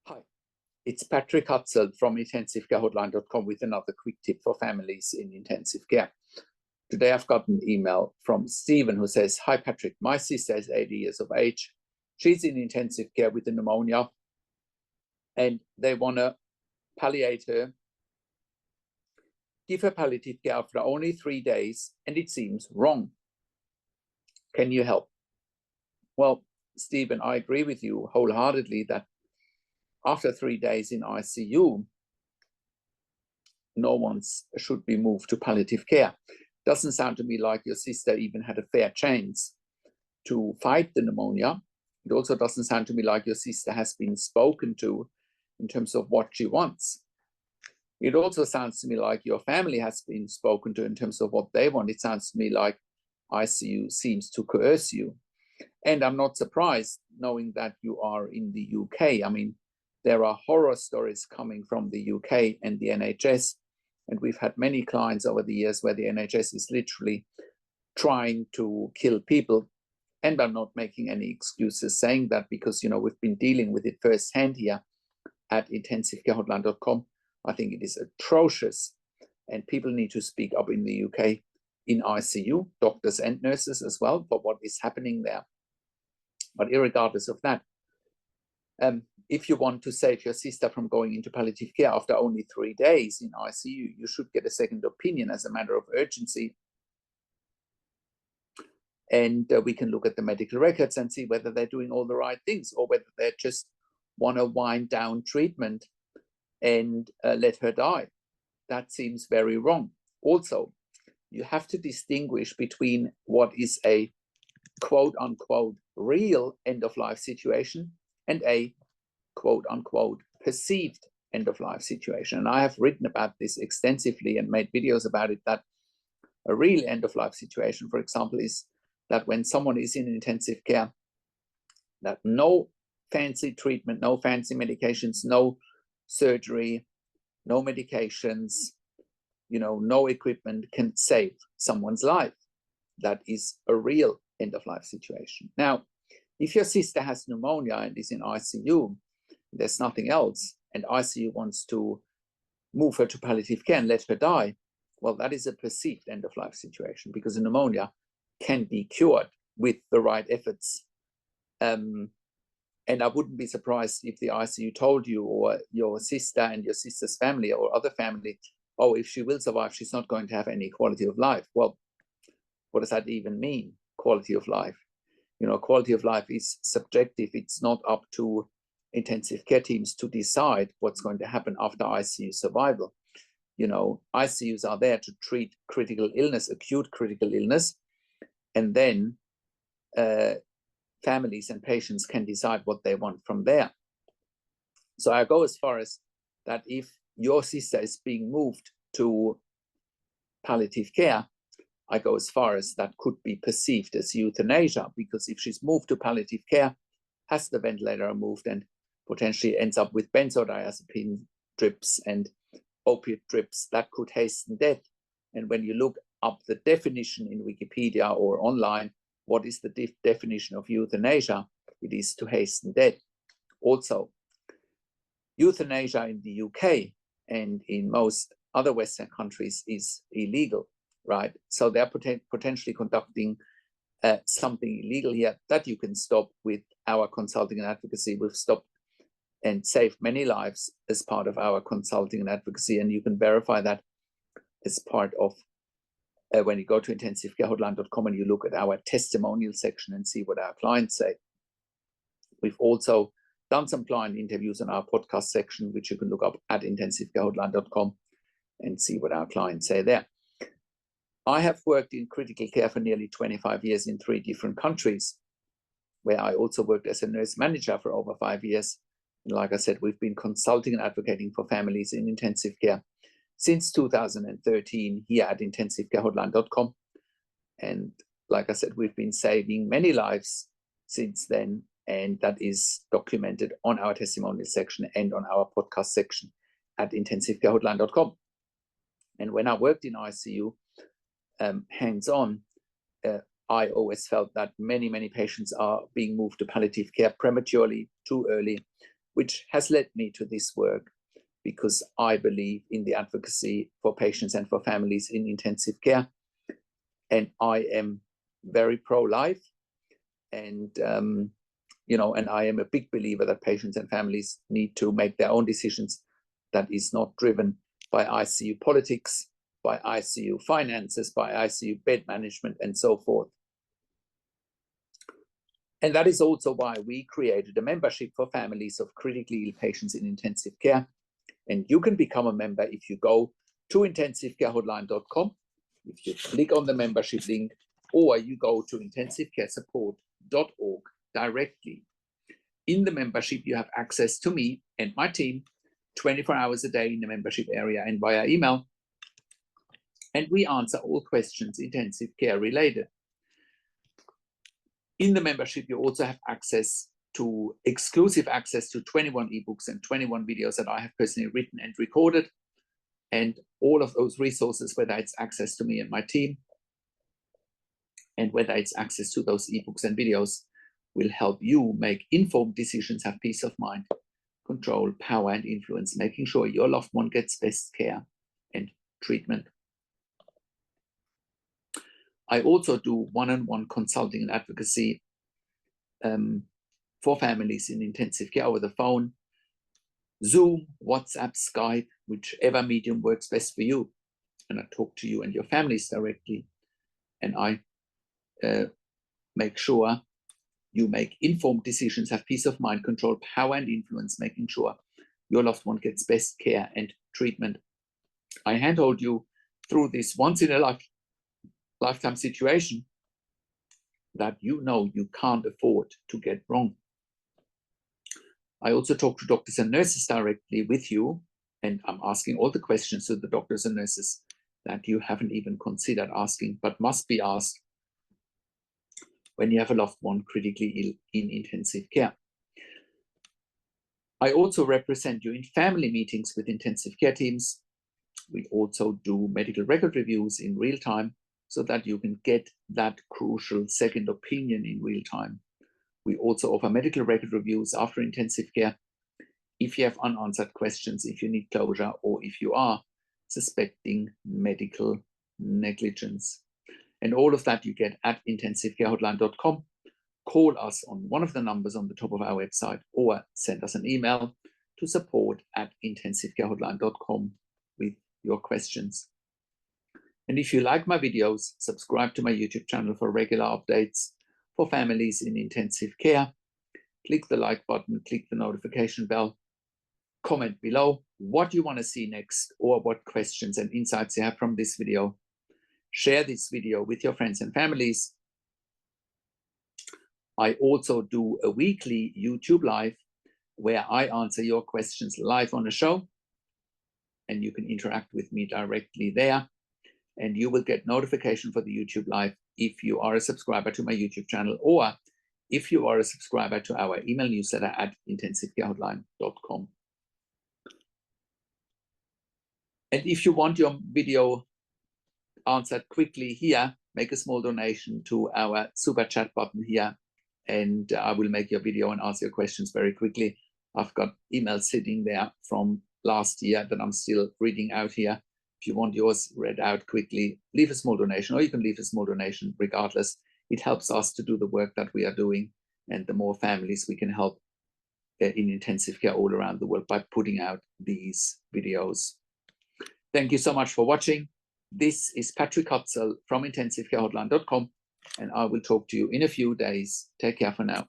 Hi, it's Patrick Hutzel from intensivcarehotline.com with another quick tip for families in intensive care. Today I've got an email from Stephen who says, "Hi Patrick, my sister is 80 years of age. She's in intensive care with a pneumonia and they want to palliate her, give her palliative care after only 3 days, and it seems wrong. Can you help?" Well, Stephen, I agree with you wholeheartedly that after 3 days in ICU, no one should be moved to palliative care. Doesn't sound to me like your sister even had a fair chance to fight the pneumonia. It also doesn't sound to me like your sister has been spoken to in terms of what she wants. It also sounds to me like your family has been spoken to in terms of what they want. It sounds to me like ICU seems to coerce you. And I'm not surprised knowing that you are in the UK. I mean, there are horror stories coming from the UK and the NHS. And we've had many clients over the years where the NHS is literally trying to kill people. And I'm not making any excuses saying that because, we've been dealing with it firsthand here at intensivcarehotline.com. I think it is atrocious. And people need to speak up in the UK, in ICU, doctors and nurses as well, for what is happening there. But irregardless of that, if you want to save your sister from going into palliative care after only 3 days in ICU, you should get a second opinion as a matter of urgency. And we can look at the medical records and see whether they're doing all the right things or whether they just want to wind down treatment and let her die. That seems very wrong. Also, you have to distinguish between what is a quote unquote real end of life situation and a quote unquote perceived end of life situation. And I have written about this extensively and made videos about it, that a real end of life situation, for example, is that when someone is in intensive care, that no fancy treatment, no fancy medications, no surgery, no medications, no equipment can save someone's life. That is a real end of life situation. Now, if your sister has pneumonia and is in ICU, there's nothing else, and ICU wants to move her to palliative care and let her die, well, that is a perceived end of life situation because a pneumonia can be cured with the right efforts. And I wouldn't be surprised if the ICU told you, or your sister and your sister's family or other family, oh, if she will survive, she's not going to have any quality of life. Well, what does that even mean, quality of life? Quality of life is subjective. It's not up to intensive care teams to decide what's going to happen after ICU survival. ICUs are there to treat critical illness, acute critical illness, and then families and patients can decide what they want from there. So I go as far as that if your sister is being moved to palliative care, I go as far as that could be perceived as euthanasia, because if she's moved to palliative care, has the ventilator removed, and potentially ends up with benzodiazepine drips and opiate drips, that could hasten death. And when you look up the definition in Wikipedia or online, what is the definition of euthanasia? It is to hasten death. Also, euthanasia in the UK and in most other Western countries is illegal, right? So they're potentially conducting something illegal here that you can stop with our consulting and advocacy. We've stopped and saved many lives as part of our consulting and advocacy, and you can verify that as part of when you go to intensivcarehotline.com and you look at our testimonial section and see what our clients say. We've also done some client interviews on our podcast section, which you can look up at intensivcarehotline.com and see what our clients say there. I have worked in critical care for nearly 25 years in 3 different countries, where I also worked as a nurse manager for over 5 years. And like I said, we've been consulting and advocating for families in intensive care since 2013 here at intensivcarehotline.com. And like I said, we've been saving many lives since then. And that is documented on our testimonial section and on our podcast section at intensivcarehotline.com. And when I worked in ICU, hands-on, I always felt that many patients are being moved to palliative care prematurely, too early, which has led me to this work, because I believe in the advocacy for patients and for families in intensive care. And I am very pro-life, and and I am a big believer that patients and families need to make their own decisions that is not driven by ICU politics, by ICU finances, by ICU bed management, and so forth. And that is also why we created a membership for families of critically ill patients in intensive care. And you can become a member if you go to intensivecarehotline.com, if you click on the membership link, or you go to intensivecaresupport.org directly. In the membership, you have access to me and my team 24 hours a day in the membership area and via email. And we answer all questions intensive care related. In the membership, you also have exclusive access to 21 ebooks and 21 videos that I have personally written and recorded. And all of those resources, whether it's access to me and my team, and whether it's access to those ebooks and videos, will help you make informed decisions, have peace of mind, control, power, and influence, making sure your loved one gets best care and treatment. I also do one-on-one consulting and advocacy for families in intensive care over the phone, Zoom, WhatsApp, Skype, whichever medium works best for you. And I talk to you and your families directly. And I make sure you make informed decisions, have peace of mind, control, power, and influence, making sure your loved one gets best care and treatment. I handhold you through this once-in-a-lifetime situation that you can't afford to get wrong. I also talk to doctors and nurses directly with you, and I'm asking all the questions to the doctors and nurses that you haven't even considered asking, but must be asked when you have a loved one critically ill in intensive care. I also represent you in family meetings with intensive care teams. We also do medical record reviews in real time so that you can get that crucial second opinion in real time. We also offer medical record reviews after intensive care if you have unanswered questions, if you need closure, or if you are suspecting medical negligence. And all of that you get at intensivecarehotline.com. Call us on one of the numbers on the top of our website, or send us an email to support@intensivecarehotline.com with your questions. And if you like my videos, subscribe to my YouTube channel for regular updates for families in intensive care. Click the like button, click the notification bell, comment below what you want to see next, or what questions and insights you have from this video. Share this video with your friends and families. I also do a weekly YouTube live where I answer your questions live on the show, and you can interact with me directly there. And you will get notification for the YouTube live if you are a subscriber to my YouTube channel, or if you are a subscriber to our email newsletter at intensivecarehotline.com. And if you want your video answered quickly here, make a small donation to our super chat button here, and I will make your video and answer your questions very quickly. I've got emails sitting there from last year that I'm still reading out here. If you want yours read out quickly, leave a small donation, or you can leave a small donation regardless. It helps us to do the work that we are doing, and the more families we can help in intensive care all around the world by putting out these videos. Thank you so much for watching. This is Patrick Hutzel from intensivecarehotline.com, and I will talk to you in a few days. Take care for now.